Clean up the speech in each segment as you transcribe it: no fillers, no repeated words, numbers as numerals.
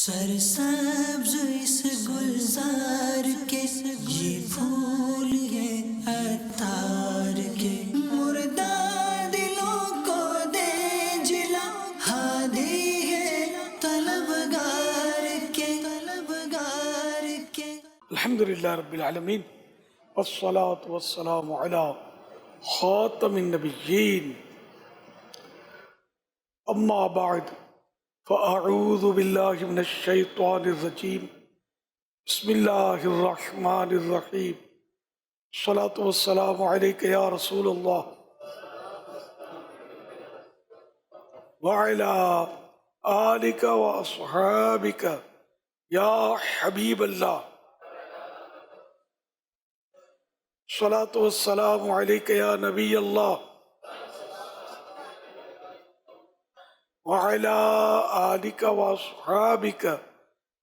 سرسبز اس گلزار کے یہ پھول یہ عطار کے، مردہ دلوں کو دے جلا، ہادی ہے طلبگار کے، طلبگار کے۔ الحمدللہ رب العالمین، والصلاة والسلام علی خاتم النبیین، اما بعد فاعوذ باللہ من الشیطان الرجیم، بسم اللہ الرحمن الرحیم، الصلاة والسلام علیک یا رسول اللہ وعلی آلک واصحابک یا حبیب اللہ، الصلاة والسلام علیک یا نبی اللہ وعلی آلک واصحابک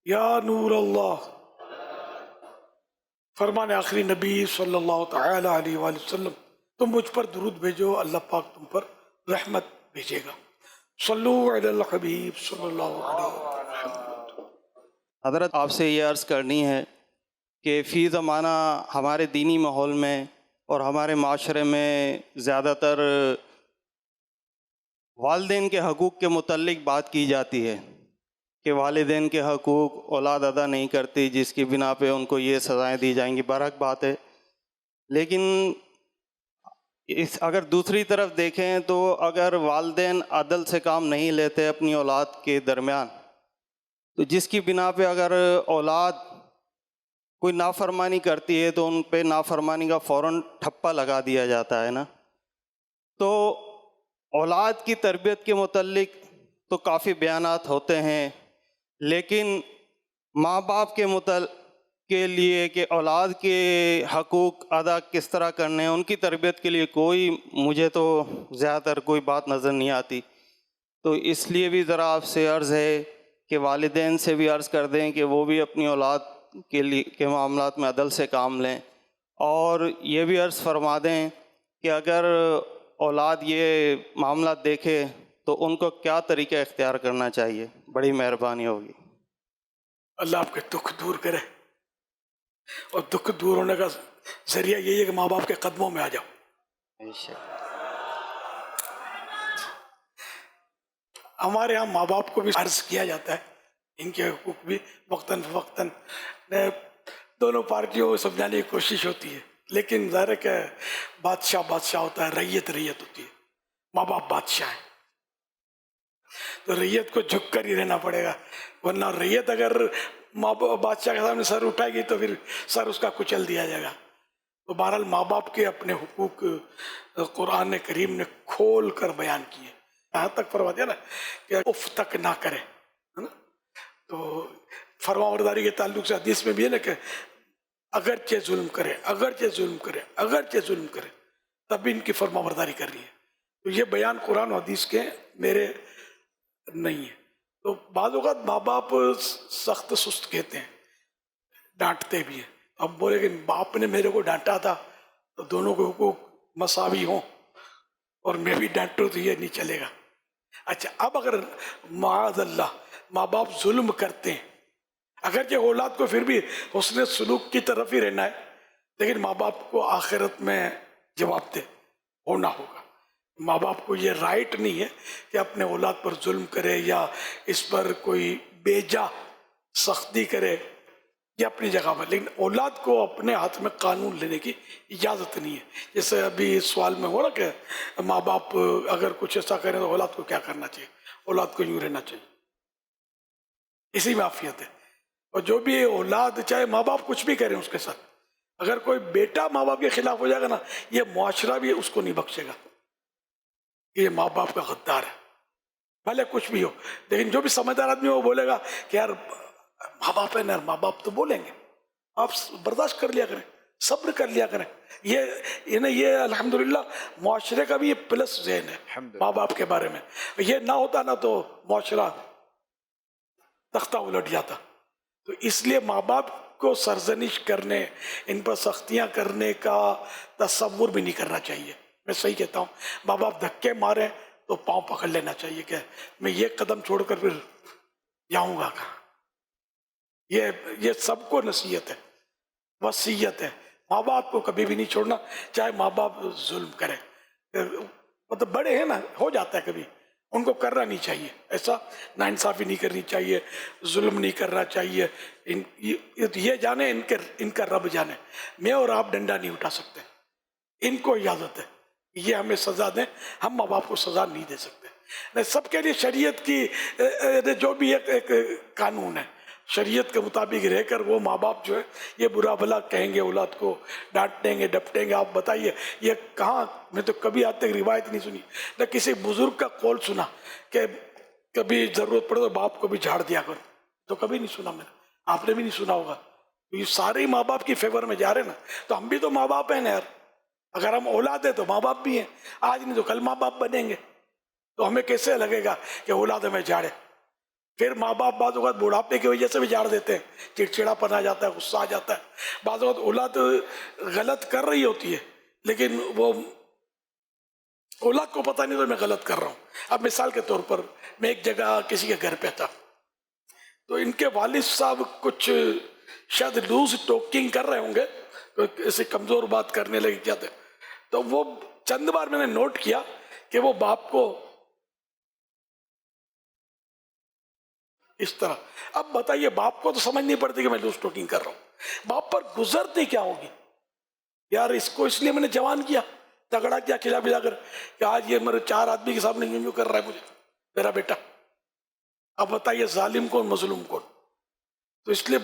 یا نور اللہ۔ فرمان آخری نبی صلی اللہ تعالی علیہ وآلہ وسلم، تم مجھ پر درود بھیجو، اللہ پاک تم پر رحمت بھیجے گا۔ صلو علی الحبیب صلی اللہ علیہ وسلم۔ حضرت آپ سے یہ عرض کرنی ہے کہ فی زمانہ ہمارے دینی ماحول میں اور ہمارے معاشرے میں زیادہ تر والدین کے حقوق کے متعلق بات کی جاتی ہے کہ والدین کے حقوق اولاد ادا نہیں کرتی، جس کی بنا پہ ان کو یہ سزائیں دی جائیں گی۔ برحق بات ہے، لیکن اگر دوسری طرف دیکھیں تو اگر والدین عدل سے کام نہیں لیتے اپنی اولاد کے درمیان، تو جس کی بنا پہ اگر اولاد کوئی نافرمانی کرتی ہے تو ان پہ نافرمانی کا فوراً ٹھپا لگا دیا جاتا ہے نا۔ تو اولاد کی تربیت کے متعلق تو کافی بیانات ہوتے ہیں، لیکن ماں باپ کے لیے کہ اولاد کے حقوق ادا کس طرح کرنے ہیں، ان کی تربیت کے لیے مجھے تو زیادہ تر کوئی بات نظر نہیں آتی۔ تو اس لیے بھی ذرا آپ سے عرض ہے کہ والدین سے بھی عرض کر دیں کہ وہ بھی اپنی اولاد کے معاملات میں عدل سے کام لیں، اور یہ بھی عرض فرما دیں کہ اگر اولاد یہ معاملات دیکھے تو ان کو کیا طریقہ اختیار کرنا چاہیے، بڑی مہربانی ہوگی۔ اللہ آپ کے دکھ دور کرے، اور دکھ دور ہونے کا ذریعہ یہی ہے کہ ماں باپ کے قدموں میں آ جاؤ۔ ہمارے ہاں ماں باپ کو بھی عرض کیا جاتا ہے، ان کے حقوق بھی وقتاً فوقتاً دونوں پارٹیوں کو سمجھانے کی کوشش ہوتی ہے، لیکن ظاہر ہے کہ بادشاہ بادشاہ ہوتا ہے، ریت ریت ہوتی ہے، ماں باپ بادشاہ ہیں، تو ریت کو جھک کر ہی رہنا پڑے گا، ورنہ ریت اگر ماں باپ بادشاہ کے سامنے سر اٹھائے گی تو پھر سر اس کا کچل دیا جائے گا۔ تو بہرحال ماں باپ کے اپنے حقوق قرآن کریم نے کھول کر بیان کیے، یہاں تک فرما دیا نا کہ اف تک نہ کرے، ہے نا۔ تو فرما برداری کے تعلق سے حدیث میں بھی ہے نا کہ اگرچہ ظلم کرے، اگرچہ ظلم کرے، اگرچہ ظلم کرے، تب بھی ان کی فرما برداری کر رہی ہے۔ تو یہ بیان قرآن و حدیث کے میرے نہیں ہے۔ تو بعض اوقات ماں باپ سخت سست کہتے ہیں، ڈانٹتے بھی ہیں۔ اب بولے کہ باپ نے میرے کو ڈانٹا تھا تو دونوں کے حقوق مساوی ہوں، اور میں بھی ڈانٹوں تو یہ نہیں چلے گا۔ اچھا، اب اگر معاذ اللہ ماں باپ ظلم کرتے ہیں، اگرچہ اولاد کو پھر بھی حسن سلوک کی طرف ہی رہنا ہے، لیکن ماں باپ کو آخرت میں جواب دہ ہونا ہوگا۔ ماں باپ کو یہ رائٹ نہیں ہے کہ اپنے اولاد پر ظلم کرے یا اس پر کوئی بیجا سختی کرے، یہ اپنی جگہ پر، لیکن اولاد کو اپنے ہاتھ میں قانون لینے کی اجازت نہیں ہے۔ جیسے ابھی سوال میں ہو رہا کہ ماں باپ اگر کچھ ایسا کریں تو اولاد کو کیا کرنا چاہیے، اولاد کو یوں رہنا چاہیے، اسی میں عافیت ہے۔ اور جو بھی اولاد چاہے ماں باپ کچھ بھی کریں اس کے ساتھ، اگر کوئی بیٹا ماں باپ کے خلاف ہو جائے گا نا، یہ معاشرہ بھی اس کو نہیں بخشے گا کہ یہ ماں باپ کا غدار ہے، بھلے کچھ بھی ہو۔ لیکن جو بھی سمجھدار آدمی وہ بولے گا کہ یار ماں باپ ہے نا، ماں باپ تو بولیں گے، آپ برداشت کر لیا کریں، صبر کر لیا کریں۔ یہ الحمدللہ معاشرے کا بھی یہ پلس ذہن ہے ماں باپ کے بارے میں۔ یہ نہ ہوتا نا تو معاشرہ تختہ الٹ جاتا۔ تو اس لیے ماں باپ کو سرزنش کرنے، ان پر سختیاں کرنے کا تصور بھی نہیں کرنا چاہیے۔ میں صحیح کہتا ہوں، ماں باپ دھکے مارے تو پاؤں پکڑ لینا چاہیے کہ میں یہ قدم چھوڑ کر پھر جاؤں گا کہاں۔ یہ سب کو نصیحت ہے، وصیت ہے. ماں باپ کو کبھی بھی نہیں چھوڑنا، چاہے ماں باپ ظلم کرے. مطلب بڑے ہیں نا، ہو جاتا ہے کبھی، ان کو کرنا نہیں چاہیے ایسا، ناانصافی نہیں کرنی چاہیے، ظلم نہیں کرنا چاہیے. یہ جانے ان کا رب جانے، میں اور آپ ڈنڈا نہیں اٹھا سکتے. ان کو اجازت ہے یہ ہمیں سزا دیں، ہم ماں باپ کو سزا نہیں دے سکتے. سب کے لیے شریعت کی جو بھی ایک قانون ہے، شریعت کے مطابق رہ کر وہ ماں باپ جو ہے یہ برا بھلا کہیں گے، اولاد کو ڈانٹیں گے ڈپٹیں گے. آپ بتائیے یہ کہاں، میں تو کبھی آج تک روایت نہیں سنی نہ کسی بزرگ کا قول سنا کہ کبھی ضرورت پڑے تو باپ کو بھی جھاڑ دیا کرو. تو کبھی نہیں سنا میں نے، آپ نے بھی نہیں سنا ہوگا. یہ سارے ماں باپ کی فیور میں جا رہے ہیں نا، تو ہم بھی تو ماں باپ ہیں نا یار. اگر ہم اولاد ہیں تو ماں باپ بھی ہیں، آج نہیں تو کل ماں باپ بنیں گے. تو ہمیں کیسے لگے گا کہ اولاد ہمیں جھاڑے؟ پھر ماں باپ بعض اوقات بڑھاپے کی وجہ سے بھی جھاڑ دیتے ہیں، چڑچڑا پن آ جاتا ہے، غصہ آ جاتا ہے. بعض اوقات اولاد غلط کر رہی ہوتی ہے لیکن وہ اولاد کو پتہ نہیں تو میں غلط کر رہا ہوں. اب مثال کے طور پر میں ایک جگہ کسی کے گھر پہ تھا، تو ان کے والد صاحب کچھ شاید لوز ٹاکنگ کر رہے ہوں گے، ایسے کمزور بات کرنے لگے کیا تھے. تو وہ چند بار میں نے نوٹ کیا کہ وہ باپ کو اس طرح. اب بتائیے باپ کو تو سمجھ نہیں پڑتی کہ میں لوز ٹاکنگ کر رہا ہوں، باپ پر گزرتی کیا ہوگی یار. اس کو اس لیے میں نے جوان کیا، تگڑا کیا، کھلا پلا کر کہ آج یہ میرے 4 آدمی کے سامنے یوں کر رہا ہے مجھے میرا بیٹا. اب بتائیے ظالم کون مظلوم کون. تو اس لیے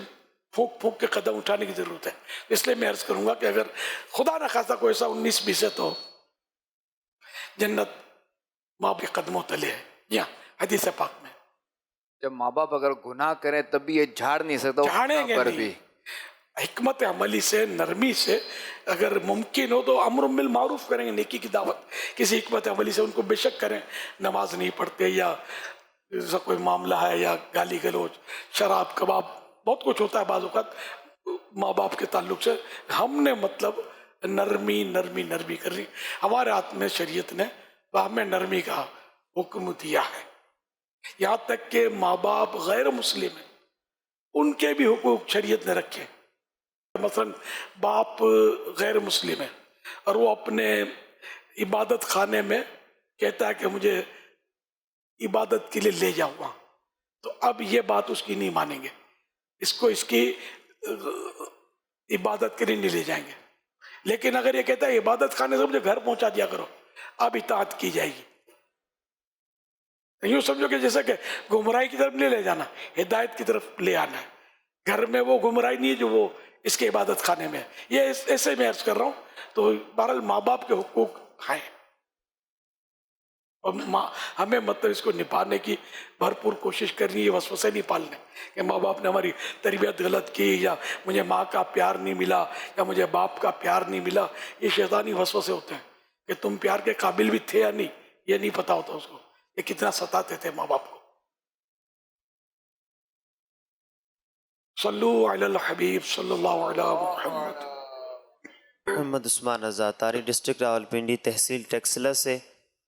پھونک پھونک کے قدم اٹھانے کی ضرورت ہے. اس لیے میں عرض کروں گا کہ اگر خدا نہ خواستہ کوئی ایسا 19-20 ہے تو جنت ماں کے قدموں تلے ہے. یہاں حدیث پاک میں جب ماں باپ اگر گناہ کریں تب بھی یہ جھاڑ نہیں سکتا، جھاڑیں گے پر نہیں. بھی حکمت عملی سے، نرمی سے اگر ممکن ہو تو امر بالمعروف کریں گے، نیکی کی دعوت کسی حکمت عملی سے ان کو بے شک کریں. نماز نہیں پڑھتے یا ایسا کوئی معاملہ ہے یا گالی گلوچ، شراب کباب، بہت کچھ ہوتا ہے بعض اوقات ماں باپ کے تعلق سے. ہم نے مطلب نرمی نرمی نرمی کر رہی. ہمارے ہاتھ میں شریعت نے ہمیں نرمی کا حکم دیا ہے. یہاں تک کہ ماں باپ غیر مسلم ہیں ان کے بھی حقوق شریعت نے رکھے. مثلا باپ غیر مسلم ہے اور وہ اپنے عبادت خانے میں کہتا ہے کہ مجھے عبادت کے لیے لے جاؤ وہاں، تو اب یہ بات اس کی نہیں مانیں گے، اس کو اس کی عبادت کے لیے نہیں لے جائیں گے. لیکن اگر یہ کہتا ہے عبادت خانے سے مجھے گھر پہنچا دیا کرو، اب اطاعت کی جائے گی. یوں سمجھو کہ جیسا کہ گمراہی کی طرف نہیں لے جانا، ہدایت کی طرف لے آنا ہے. گھر میں وہ گمراہی نہیں ہے جو وہ اس کے عبادت خانے میں ہے. یہ ایسے میں عرض کر رہا ہوں. تو بہرحال ماں باپ کے حقوق ہیں اور ہمیں مطلب اس کو نبھانے کی بھرپور کوشش کرنی ہے، وسوسے نہیں پالنے کہ ماں باپ نے ہماری تربیت غلط کی یا مجھے ماں کا پیار نہیں ملا یا مجھے باپ کا پیار نہیں ملا. یہ شیطانی وسوسے ہوتے ہیں کہ تم پیار کے قابل بھی تھے یا نہیں، یہ نہیں پتا ہوتا اس کو یہ کتنا ستاتے تھے ماں باپ کو. صلو علی الحبیب صلی اللہ علیہ محمد. محمد عثمان رضا، تاری ڈسٹرکٹ راولپنڈی، تحصیل ٹیکسلا سے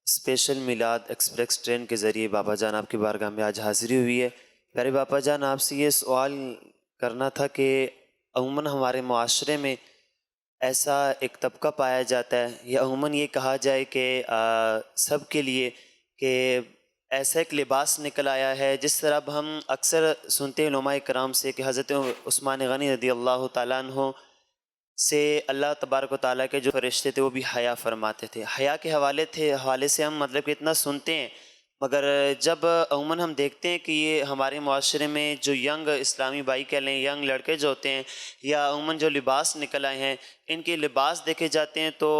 اسپیشل میلاد ایکسپریس ٹرین کے ذریعے بابا جان آپ کی بارگاہ میں آج حاضری ہوئی ہے. پیارے بابا جان، آپ سے یہ سوال کرنا تھا کہ عموماً ہمارے معاشرے میں ایسا ایک طبقہ پایا جاتا ہے یا عموماً یہ کہا جائے کہ سب کے لیے کہ ایسا ایک لباس نکل آیا ہے جس طرح اب ہم اکثر سنتے ہیں علماء کرام سے کہ حضرت عثمان غنی رضی اللہ تعالیٰ عنہ سے اللہ تبارک و تعالیٰ کے جو فرشتے تھے وہ بھی حیا فرماتے تھے. حیا کے حوالے سے ہم مطلب کہ اتنا سنتے ہیں، مگر جب عموماً ہم دیکھتے ہیں کہ یہ ہمارے معاشرے میں جو ینگ اسلامی بھائی کہہ لیں، ینگ لڑکے جو ہوتے ہیں یا عموماً جو لباس نکل آئے ہیں، ان کے لباس دیکھے جاتے ہیں تو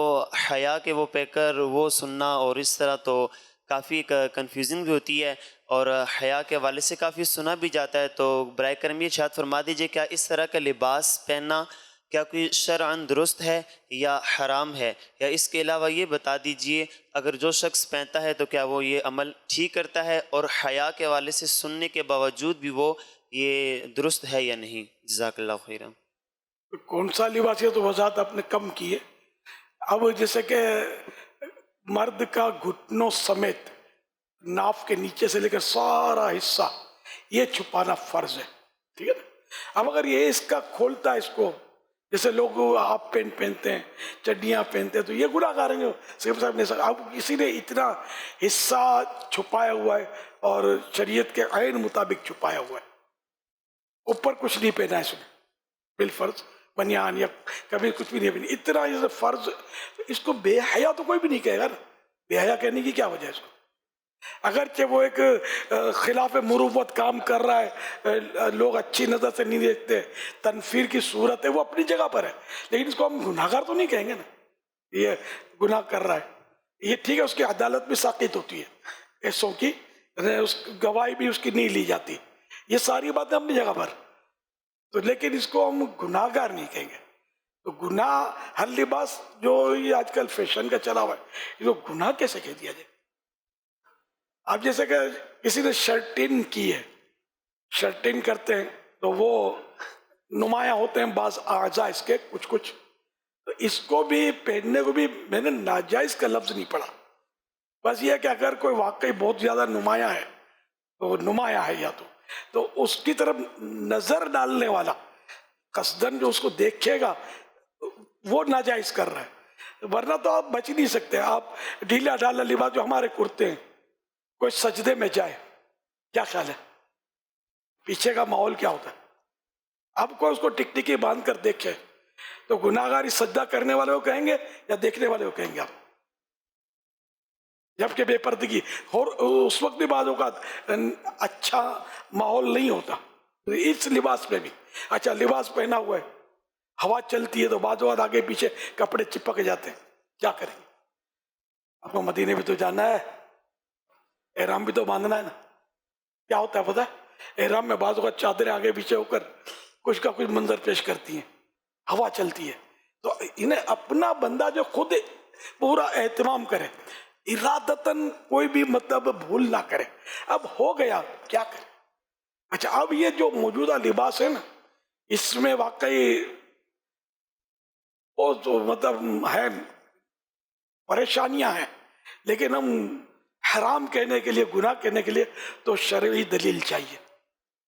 حیا کے وہ پیکر وہ سننا اور اس طرح تو کافی کنفیوژنگ بھی ہوتی ہے اور حیا کے حوالے سے کافی سنا بھی جاتا ہے. تو برائے کرم یہ ارشاد فرما دیجیے کیا اس طرح کا لباس پہننا کیا کوئی شرعاً درست ہے یا حرام ہے، یا اس کے علاوہ یہ بتا دیجئے اگر جو شخص پہنتا ہے تو کیا وہ یہ عمل ٹھیک کرتا ہے اور حیا کے حوالے سے سننے کے باوجود بھی وہ یہ درست ہے یا نہیں؟ جزاک اللہ خیرا. کون سا لباس، یہ تو وضاحت آپ نے کم کی ہے. اب جیسے کہ مرد کا گھٹنوں سمیت ناف کے نیچے سے لے کر سارا حصہ یہ چھپانا فرض ہے، ٹھیک ہے نا. اب اگر یہ اس کا کھولتا ہے اس کو، جیسے لوگ ہاف پینٹ پہنتے ہیں، چڈیاں پہنتے ہیں، تو یہ گناہ گار ہیں جو سیف صاحب نے سکتا. اب کسی نے اتنا حصہ چھپایا ہوا ہے اور شریعت کے عین مطابق چھپایا ہوا ہے، اوپر کچھ نہیں پہنا ہے اس نے بالفرض، بنیان یا کبھی کچھ بھی نہیں پہنی، اتنا یہ فرض. اس کو بے حیا تو کوئی بھی نہیں کہے گا نا، بے حیا کہنے کی کیا وجہ ہے اس کو؟ اگرچہ وہ ایک خلاف مروت کام کر رہا ہے، لوگ اچھی نظر سے نہیں دیکھتے، تنفیر کی صورت ہے، وہ اپنی جگہ پر ہے، لیکن اس کو ہم گناہ گار تو نہیں کہیں گے نا. یہ گناہ کر رہا ہے، یہ ٹھیک ہے، اس کی عدالت بھی ساقط ہوتی ہے، ایسوں کی اس گواہی بھی اس کی نہیں لی جاتی، یہ ساری باتیں اپنی جگہ پر، تو لیکن اس کو ہم گناہ گار نہیں کہیں گے. تو گناہ ہر لباس جو یہ آج کل فیشن کا چلا ہوا ہے، اس کو گناہ کیسے کہہ دیا جائے؟ اب جیسے کہ کسی نے شرٹن کی ہے، شرٹن کرتے ہیں تو وہ نمایاں ہوتے ہیں بعض اعضاء اس کے کچھ کچھ، تو اس کو بھی پہننے کو بھی میں نے ناجائز کا لفظ نہیں پڑھا، بس یہ ہے کہ اگر کوئی واقعی بہت زیادہ نمایاں ہے تو نمایاں ہے یا تو اس کی طرف نظر ڈالنے والا قصدن جو اس کو دیکھے گا وہ ناجائز کر رہا ہے. ورنہ تو آپ بچ نہیں سکتے. آپ ڈھیلا ڈالا لباس جو ہمارے کرتے ہیں، کوئی سجدے میں جائے، کیا خیال ہے پیچھے کا ماحول کیا ہوتا ہے؟ اب کوئی اس کو ٹکٹکی باندھ کر دیکھے تو گناہ گاری سجدہ کرنے والے کو کہیں گے یا دیکھنے والے کو کہیں گے آپ؟ جبکہ بے پردگی اور اس وقت بھی بعض اوقات اچھا ماحول نہیں ہوتا اس لباس میں بھی. اچھا لباس پہنا ہوا ہے، ہوا چلتی ہے تو بعض اوقات آگے پیچھے کپڑے چپک جاتے ہیں، کیا کریں؟ آپ کو مدینے بھی تو جانا ہے، احرام بھی تو باندھنا ہے نا. کیا ہوتا ہے پتہ ہے؟ احرام میں بعض اوقات چادریں آگے پیچھے ہو کر کچھ کا کچھ منظر پیش کرتی ہیں، ہوا چلتی ہے، تو انہیں اپنا بندہ جو خود پورا اہتمام کرے، ارادتاً کوئی بھی مطلب بھول نہ کرے. اب ہو گیا کیا کرے؟ اچھا اب یہ جو موجودہ لباس ہے نا، اس میں واقعی وہ جو مطلب ہے پریشانیاں ہیں، لیکن ہم حرام کہنے کے لیے، گناہ کہنے کے لیے تو شرعی دلیل چاہیے.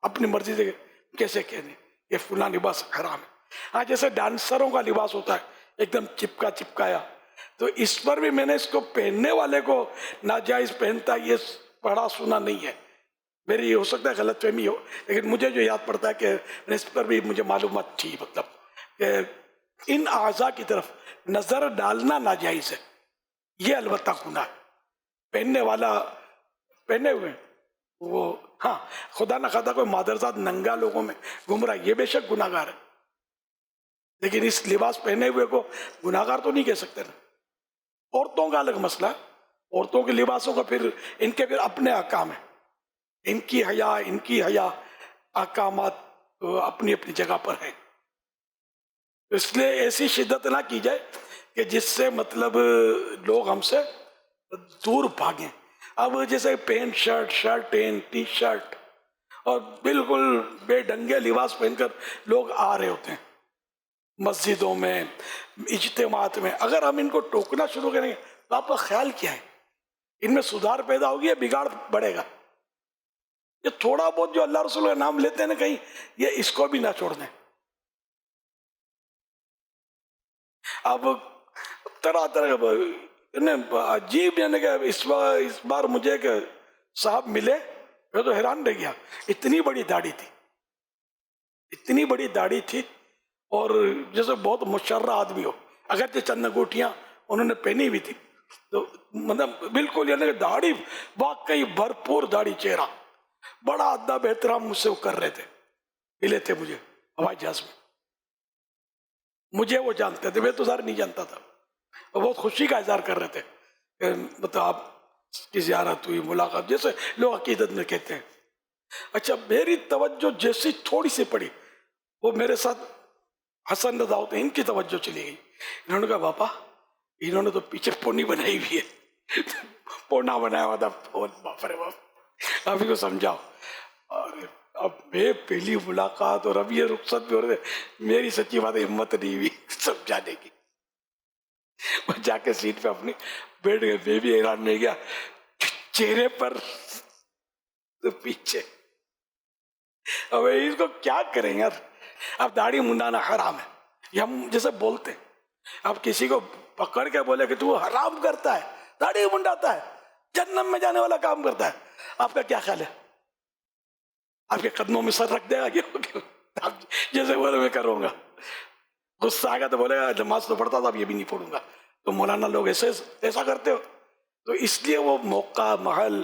اپنی مرضی سے کیسے کہنے یہ فلاں لباس حرام ہے؟ ہاں جیسے ڈانسروں کا لباس ہوتا ہے ایک دم چپکا چپکایا، تو اس پر بھی میں نے اس کو پہننے والے کو ناجائز پہنتا یہ پڑھا سنا نہیں ہے. میری ہو سکتا ہے غلط فہمی ہو، لیکن مجھے جو یاد پڑتا ہے کہ اس پر بھی مجھے معلومات تھی، مطلب کہ ان اعضاء کی طرف نظر ڈالنا ناجائز ہے، یہ البتہ گناہ ہے. پہننے والا پہنے ہوئے وہ ہاں خدا نہ خدا کوئی مادرزاد ننگا لوگوں میں گھوم رہا ہے، یہ بے شک گناہ گار ہے، لیکن اس لباس پہنے ہوئے کو گناہ گار تو نہیں کہہ سکتے نا. عورتوں کا الگ مسئلہ ہے، عورتوں کے لباسوں کا پھر ان کے پھر اپنے احکام ہیں، ان کی حیا احکامات اپنی اپنی جگہ پر ہیں. اس لیے ایسی شدت نہ کی جائے کہ جس سے مطلب لوگ ہم سے دور بھاگیں. اب جیسے پینٹ شرٹ، شرٹیں، ٹی شرٹ اور بالکل بے ڈنگے لباس پہن کر لوگ آ رہے ہوتے ہیں مسجدوں میں، اجتماعات میں. اگر ہم ان کو ٹوکنا شروع کریں گے تو آپ کا خیال کیا ہے؟ ان میں سدھار پیدا ہوگی یا بگاڑ بڑھے گا؟ یہ تھوڑا بہت جو اللہ رسول کا نام لیتے ہیں نا کہیں، یہ اس کو بھی نہ چھوڑ دیں. اب طرح طرح عجیب، یعنی کہ اس بار مجھے کہ صاحب ملے، میں تو حیران رہ گیا، اتنی بڑی داڑھی تھی، اتنی بڑی داڑھی تھی، اور جیسے بہت مشرہ آدمی ہو، اگرچہ چند انگوٹھیاں انہوں نے پہنی ہوئی تھی، تو مطلب بالکل یعنی کہ داڑھی واقعی بھرپور داڑھی، چہرہ بڑا ادب احترام مجھ سے وہ کر رہے تھے، ملے تھے مجھے ہوائی جہاز میں. مجھے وہ جانتے تھے، میں تو ظاہر نہیں جانتا تھا، بہت خوشی کا اظہار کر رہے تھے کہ مطلب آپ کی زیارت ہوئی، ملاقات، جیسے لوگ عقیدت میں کہتے ہیں. اچھا میری توجہ جیسی تھوڑی سی پڑی، وہ میرے ساتھ حسن رضا ہوتے ہیں، ان کی توجہ چلی گئی. انہوں نے کہا باپا انہوں نے تو پیچھے پونی بنائی ہوئی ہے، پونا بنایا ہوا تھا، باپ رے باپ، آپ کو سمجھاؤ. اور اب میں پہلی ملاقات اور اب یہ رخصت بھی ہو رہے، میری سچی بات ہمت نہیں ہوئی سمجھانے کی. وہ جا کے سیٹ پہ اپنی بیٹھ گئے. میں بھی حیران رہ گیا، چہرے پر تو پیچھے اب اس کو کیا کریں یار. اب داڑھی منڈانا حرام ہے, یہ ہم جیسے بولتے ہیں. اب کسی کو پکڑ کے بولے کہ تو حرام کرتا ہے, داڑھی منڈاتا ہے, جہنم میں جانے والا کام کرتا ہے, آپ کا کیا خیال ہے؟ آپ کے قدموں میں سر رکھ دے گا کہ آپ جیسے بولے میں کروں گا؟ غصہ آئے گا تو بولے گا نماز تو پڑھتا تھا اب یہ بھی نہیں پڑھوں گا. تو مولانا لوگ ایسا کرتے ہو. تو اس لیے وہ موقع, محل,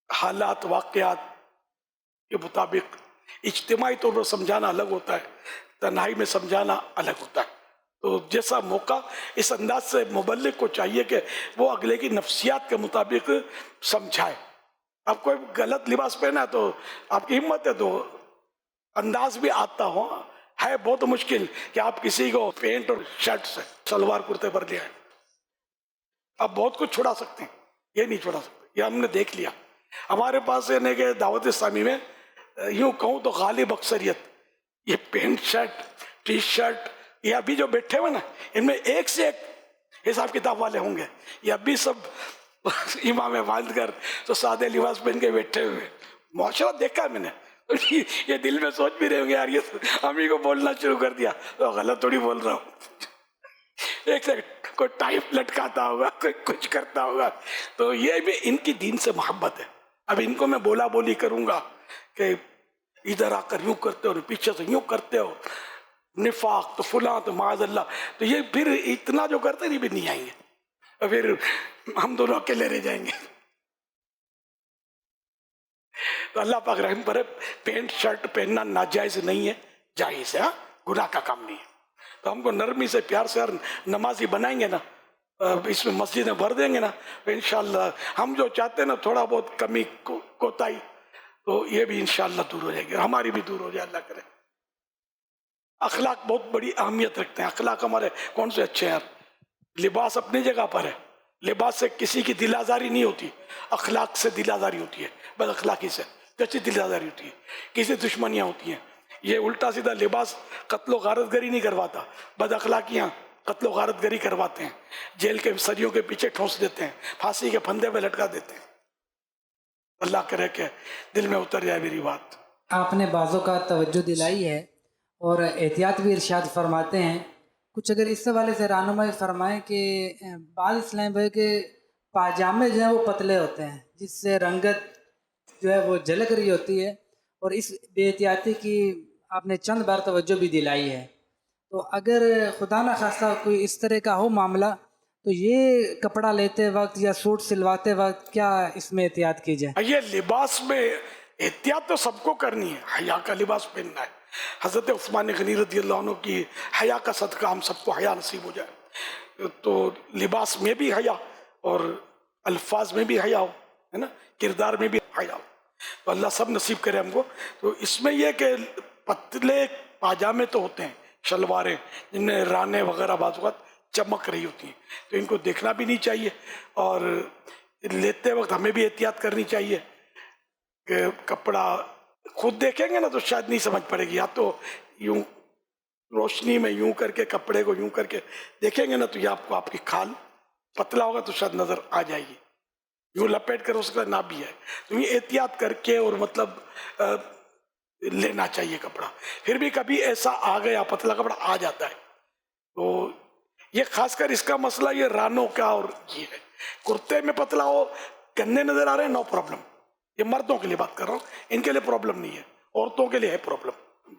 حالات, واقعات کے مطابق اجتماعی طور پر سمجھانا الگ ہوتا ہے, تنہائی میں سمجھانا الگ ہوتا ہے. تو جیسا موقع اس انداز سے مبلغ کو چاہیے کہ وہ اگلے کی نفسیات کے مطابق سمجھائے. آپ کوئی غلط لباس پہنا تو آپ کی ہمت ہے تو انداز بھی آتا ہو. ہے بہت مشکل کہ آپ کسی کو پینٹ اور شرٹ سے, شلوار کرتے پر لے آئے. آپ بہت کچھ چھڑا سکتے ہیں, یہ نہیں چھڑا سکتے. یہ ہم نے دیکھ لیا. ہمارے پاس یعنی کہ دعوت اسلامی میں یوں کہوں تو غالب اکثریت یہ پینٹ شرٹ, ٹی شرٹ, یہ ابھی جو بیٹھے ہوئے نا ان میں ایک سے ایک حساب کتاب والے ہوں گے. یہ ابھی سب امام باندھ کر تو سادے لباس پہن کے بیٹھے ہوئے. معاشرہ دیکھا ہے میں نے. یہ دل میں سوچ بھی رہے ہوں گے یار یہ امی کو بولنا شروع کر دیا تو غلط تھوڑی بول رہا ہوں. ایک سے کوئی ٹائپ لٹکاتا ہوگا, کوئی کچھ کرتا ہوگا. تو یہ بھی ان کی دین سے محبت ہے. اب ان کو میں بولا بولی کروں گا کہ ادھر آ کر یوں کرتے ہو, پیچھے سے یوں کرتے ہو, نفاق تو فلاں تو معاذ اللہ, تو یہ پھر اتنا جو کرتے نہیں بھی نہیں آئیں گے, اور پھر ہم دونوں اکیلے رہ جائیں گے. تو اللہ پاک رحم پر پینٹ شرٹ پہننا ناجائز نہیں ہے, جائز ہے, گناہ کا کام نہیں ہے. تو ہم کو نرمی سے پیار سے نمازی بنائیں گے نا, اس میں مسجدیں بھر دیں گے نا, تو انشاءاللہ ہم جو چاہتے ہیں نا تھوڑا بہت کمی کوتاہی تو یہ بھی انشاءاللہ دور ہو جائے گی, ہماری بھی دور ہو جائے, اللہ کرے. اخلاق بہت بڑی اہمیت رکھتے ہیں. اخلاق ہمارے کون سے اچھے ہیں یار. لباس اپنی جگہ پر ہے, لباس سے کسی کی دل آزاری نہیں ہوتی, اخلاق سے دل آزاری ہوتی ہے. بد اخلاقی سے کچی دل آزاری ہوتی ہے, کسی دشمنیاں ہوتی ہیں. یہ الٹا سیدھا لباس قتل و غارت گری نہیں کرواتا, بد اخلاقیاں قتل و غارت گری کرواتے ہیں, جیل کے سریوں کے پیچھے ٹھونس دیتے ہیں, پھانسی کے پھندے پہ لٹکا دیتے ہیں. اللہ کرے کہ دل میں اتر جائے میری بات. آپ نے بعضوں کا توجہ دلائی ہے اور احتیاط بھی ارشاد فرماتے ہیں. کچھ اگر اس حوالے سے رہنمائی فرمائیں کہ بعض اسلام بھائی کے پاجامے جو ہیں وہ پتلے ہوتے ہیں جس سے رنگت جو ہے وہ جھلک رہی ہوتی ہے, اور اس بے احتیاطی کی آپ نے چند بار توجہ بھی دلائی ہے. تو اگر خدا نہ خواستہ کوئی اس طرح کا ہو معاملہ تو یہ کپڑا لیتے وقت یا سوٹ سلواتے وقت کیا اس میں احتیاط کی جائے؟ یہ لباس میں احتیاط تو سب کو کرنی ہے, حیا کا لباس پہننا ہے. حضرت عثمان غنی رضی اللہ عنہ کی حیا کا صدقہ ہم سب کو حیا نصیب ہو جائے. تو لباس میں بھی حیا اور الفاظ میں بھی حیا ہو, ہے نا, کردار میں بھی حیا ہو, تو اللہ سب نصیب کرے ہم کو. تو اس میں یہ کہ پتلے پاجامے تو ہوتے ہیں, شلواریں جن میں رانے وغیرہ بعض اوقات چمک رہی ہوتی ہیں, تو ان کو دیکھنا بھی نہیں چاہیے. اور لیتے وقت ہمیں بھی احتیاط کرنی چاہیے کہ کپڑا خود دیکھیں گے نا تو شاید نہیں سمجھ پڑے گی, یا تو یوں روشنی میں یوں کر کے کپڑے کو یوں کر کے دیکھیں گے نا تو یہ آپ کو آپ کی کھال پتلا ہوگا تو شاید نظر آ جائے گی, یوں لپیٹ کر اس کا نہ بھی ہے. تو یہ احتیاط کر کے اور مطلب لینا چاہیے کپڑا. پھر بھی کبھی ایسا آ گیا پتلا کپڑا آ جاتا ہے تو یہ خاص کر اس کا مسئلہ یہ رانوں کا اور یہ ہے. کرتے میں پتلا ہو, گنے نظر آ رہے ہیں, نو پرابلم. یہ مردوں کے لیے بات کر رہا ہوں, ان کے لیے پرابلم نہیں ہے, عورتوں کے لیے ہے پرابلم.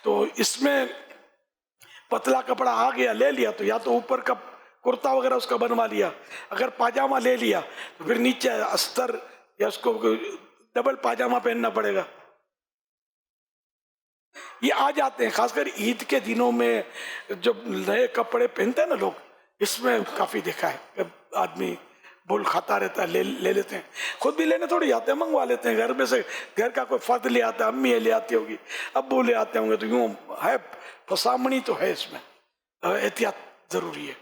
تو اس میں پتلا کپڑا آ گیا لے لیا تو یا تو اوپر کا کرتا وغیرہ اس کا بنوا لیا, اگر پاجامہ لے لیا تو پھر نیچے استر یا اس کو ڈبل پاجامہ پہننا پڑے گا. یہ آ جاتے ہیں خاص کر عید کے دنوں میں جب نئے کپڑے پہنتے ہیں نا لوگ, اس میں کافی دیکھا ہے کہ آدمی بول کھاتا رہتا ہے, لے لیتے ہیں. خود بھی لینے تھوڑی آتے ہیں, منگوا لیتے ہیں گھر میں سے, گھر کا کوئی فرد لے آتا ہے, امی لے آتی ہوگی, ابو لے آتے ہوں گے, تو یوں ہے فسامنی تو ہے اس میں, احتیاط ضروری ہے.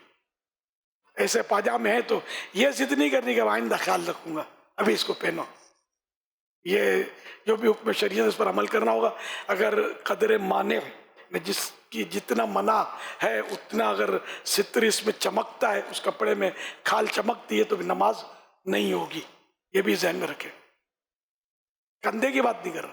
ایسے پاجامے ہیں تو یہ ضد نہیں کرنی کہ آئندہ خیال رکھوں گا, ابھی اس کو پہنو. یہ جو بھی حکم شریعت اس پر عمل کرنا ہوگا. اگر قدر مانع جس کی جتنا منع ہے اتنا اگر ستر اس میں چمکتا ہے, اس کپڑے میں کھال چمکتی ہے, تو بھی نماز نہیں ہوگی. یہ بھی ذہن میں رکھے. کندھے کی بات نہیں کر رہا,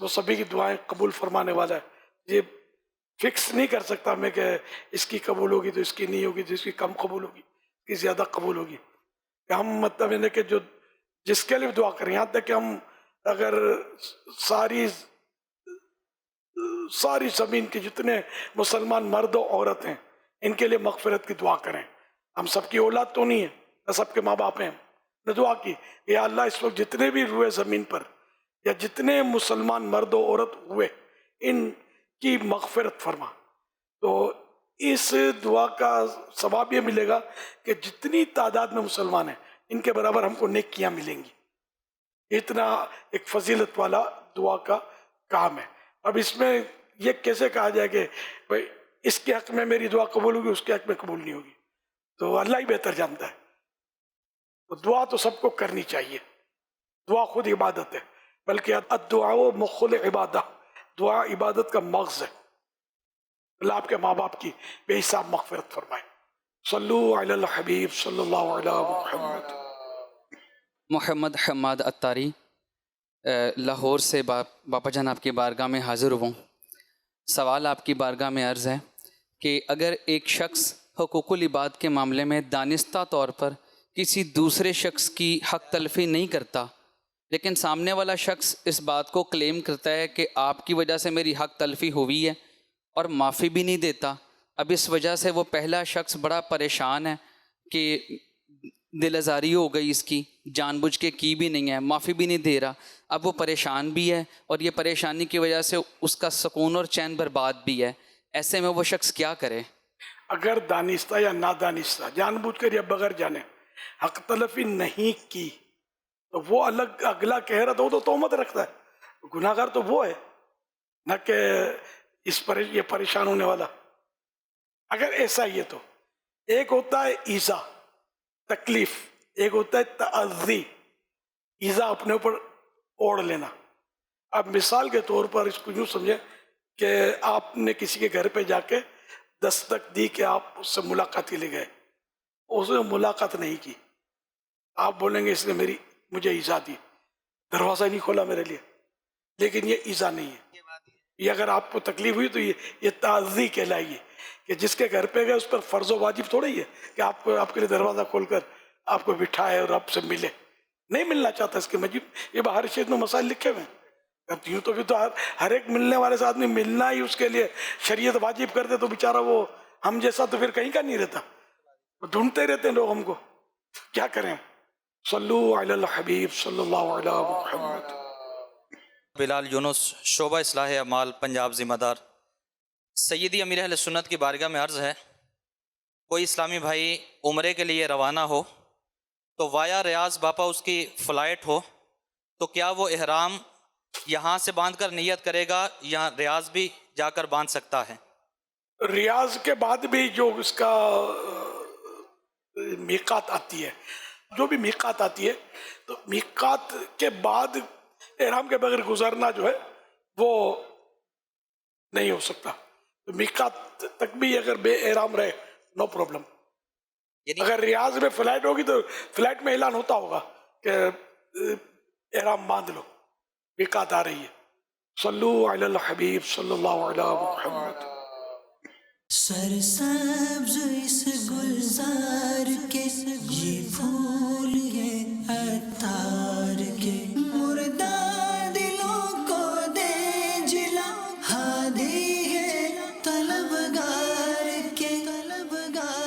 وہ سبھی کی دعائیں قبول فرمانے والا ہے. یہ فکس نہیں کر سکتا میں کہ اس کی قبول ہوگی تو اس کی نہیں ہوگی، تو اس کی کم قبول ہوگی، اس کی زیادہ قبول ہوگی. کہ ہم مطلب یہ کہ جو جس کے لیے دعا کریں، یہاں تک کہ ہم اگر ساری زمین کے جتنے مسلمان مرد و عورت ہیں ان کے لیے مغفرت کی دعا کریں. ہم سب کی اولاد تو نہیں ہے، نہ سب کے ماں باپ ہیں. نے دعا کی یا اللہ اس وقت جتنے بھی روئے زمین پر یا جتنے مسلمان مرد و عورت ہوئے ان کی مغفرت فرما. تو اس دعا کا ثواب یہ ملے گا کہ جتنی تعداد میں مسلمان ہیں ان کے برابر ہم کو نیکیاں ملیں گی. اتنا ایک فضیلت والا دعا کا کام ہے. اب اس میں یہ کیسے کہا جائے کہ بھائی اس کے حق میں میری دعا قبول ہوگی، اس کے حق میں قبول نہیں ہوگی، تو اللہ ہی بہتر جانتا ہے. تو دعا تو سب کو کرنی چاہیے. دعا خود عبادت ہے، بلکہ الدعاء مخ العبادہ، دعا عبادت کا مغز ہے. اللہ آپ کے ماں باپ کی بے حساب مغفرت فرمائے. صلو علی الحبیب صلی اللہ علیہ محمد. محمد حماد اتاری لاہور سے باپا جان آپ کی بارگاہ میں حاضر ہوں. سوال آپ کی بارگاہ میں عرض ہے کہ اگر ایک شخص حقوق العباد کے معاملے میں دانستہ طور پر کسی دوسرے شخص کی حق تلفی نہیں کرتا، لیکن سامنے والا شخص اس بات کو کلیم کرتا ہے کہ آپ کی وجہ سے میری حق تلفی ہوئی ہے اور معافی بھی نہیں دیتا، اب اس وجہ سے وہ پہلا شخص بڑا پریشان ہے کہ دل آزاری ہو گئی، اس کی جان بوجھ کے کی بھی نہیں ہے، معافی بھی نہیں دے رہا، اب وہ پریشان بھی ہے اور یہ پریشانی کی وجہ سے اس کا سکون اور چین برباد بھی ہے. ایسے میں وہ شخص کیا کرے؟ اگر دانستہ یا نادانستہ جان بوجھ کر یا بغیر جانے حق تلفی نہیں کی تو وہ الگ اگلا کہہ رہا تھا، وہ تو تہمت رکھتا ہے. گناہ گار تو وہ ہے نہ کہ یہ پریشان ہونے والا. اگر ایسا ہی ہے تو ایک ہوتا ہے ایذا تکلیف، ایک ہوتا ہے تعزی ایذا اپنے اوپر اوڑھ لینا. اب مثال کے طور پر اس کو یوں سمجھیں کہ آپ نے کسی کے گھر پہ جا کے دستک دی کہ آپ اس سے ملاقات کے لیے گئے، اس نے ملاقات نہیں کی، آپ بولیں گے اس نے مجھے ایذا دی، دروازہ نہیں کھولا میرے لیے، لیکن یہ ایذا نہیں ہے. یہ اگر آپ کو تکلیف ہوئی تو یہ تعزی کہلائیے کہ جس کے گھر پہ گئے اس پر فرض و واجب تھوڑا ہی ہے کہ آپ کے لیے دروازہ کھول کر آپ کو بٹھائے اور آپ سے ملے. نہیں ملنا چاہتا اس کے مجید، یہ باہر شیخ میں مسائل لکھے ہوئے ہیں. اب یوں تو پھر تو ہر ایک ملنے والے سے آدمی ملنا ہی اس کے لیے شریعت واجب کرتے تو بیچارہ وہ ہم جیسا تو پھر کہیں کا نہیں رہتا. ڈھونڈتے رہتے ہیں لوگ ہم کو، کیا کریں. صلو علی الحبیب صلی اللہ علیہ محمد. بلال یونس، شعبہ اصلاح اعمال، پنجاب، ذمہ دار. سیدی امیر اہل سنت کی بارگاہ میں عرض ہے، کوئی اسلامی بھائی عمرے کے لیے روانہ ہو تو وایا ریاض باپا اس کی فلائٹ ہو تو کیا وہ احرام یہاں سے باندھ کر نیت کرے گا یا ریاض بھی جا کر باندھ سکتا ہے؟ ریاض کے بعد بھی جو اس کا میقات آتی ہے، جو بھی میقات آتی ہے تو میقات کے بعد احرام کے بغیر گزرنا جو ہے وہ نہیں ہو سکتا. تو میقات تک بھی اگر بے احرام رہے نو پرابلم. اگر ریاض میں فلائٹ ہوگی تو فلائٹ میں اعلان ہوتا ہوگا کہ احرام باندھ لو، میقات آ رہی ہے. صلو علی الحبیب صلی اللہ علیہ محمد. سرسبز اس گلزار کے یہ پھول یہ عطار کے، مردہ دلوں کو دے جلا، ہادی ہے طلبگار کے، طلبگار